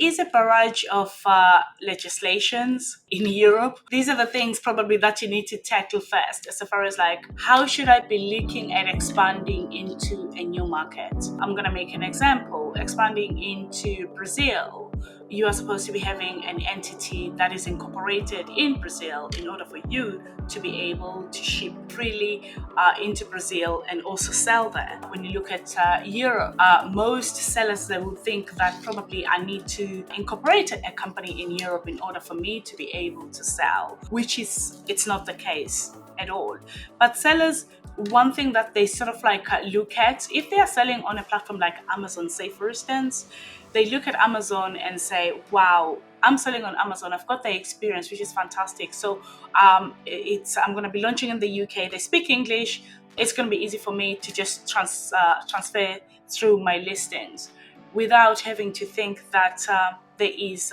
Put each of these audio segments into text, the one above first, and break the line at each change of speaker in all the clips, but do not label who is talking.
is a barrage of legislations in Europe. These are the things probably that you need to tackle first, as far as like, how should I be looking at expanding into a new market? I'm going to make an example. Expanding into Brazil, you are supposed to be having an entity that is incorporated in Brazil in order for you to be able to ship freely into Brazil and also sell there. When you look at Europe, most sellers, they would think that probably I need to incorporate a company in Europe in order for me to be able to sell, which is, it's not the case at all. But sellers, one thing that they sort of like look at, if they are selling on a platform like Amazon, say for instance, they look at Amazon and say, wow, I'm selling on Amazon. I've got the experience, which is fantastic. So I'm going to be launching in the UK. They speak English. It's going to be easy for me to just transfer through my listings without having to think that there is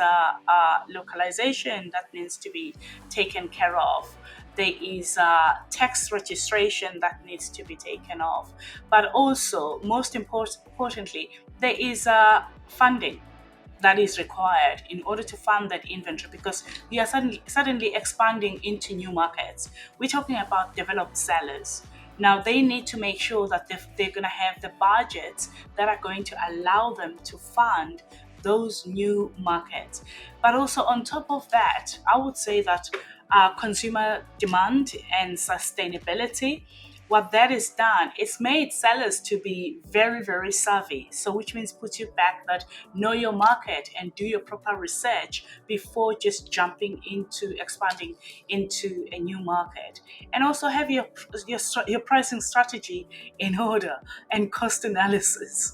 localization that needs to be taken care of. There is tax registration that needs to be taken off. But also, most importantly, there is funding that is required in order to fund that inventory, because we are suddenly expanding into new markets. We're talking about developed sellers. Now they need to make sure that they're going to have the budgets that are going to allow them to fund those new markets. But also on top of that, I would say that consumer demand and sustainability, what that has done, it's made sellers to be very, very savvy. So which means put you back that know your market and do your proper research before just jumping into expanding into a new market. And also have your pricing strategy in order and cost analysis.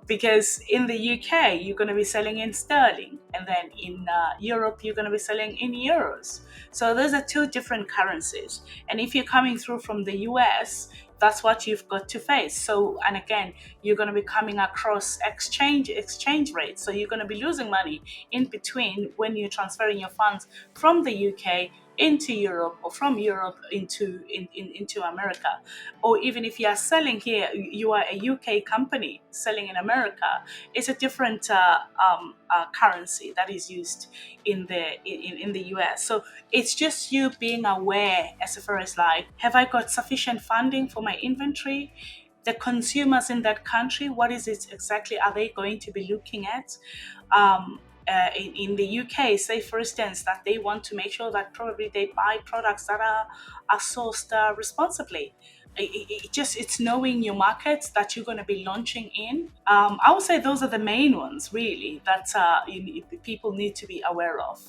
Because in the UK, you're going to be selling in sterling, and then in Europe, you're going to be selling in euros. So those are two different currencies. And if you're coming through from the US, that's what you've got to face. So, and again, you're going to be coming across exchange rates. So you're going to be losing money in between when you're transferring your funds from the UK into Europe, or from Europe into America. Or even if you are selling here, you are a UK company selling in America, it's a different currency that is used in the US. So it's just you being aware, as far as like, have I got sufficient funding for my inventory? The consumers in that country, what is it exactly are they going to be looking at? In the UK, say for instance, that they want to make sure that probably they buy products that are sourced responsibly. It's knowing your markets that you're going to be launching in. I would say those are the main ones really that people need to be aware of.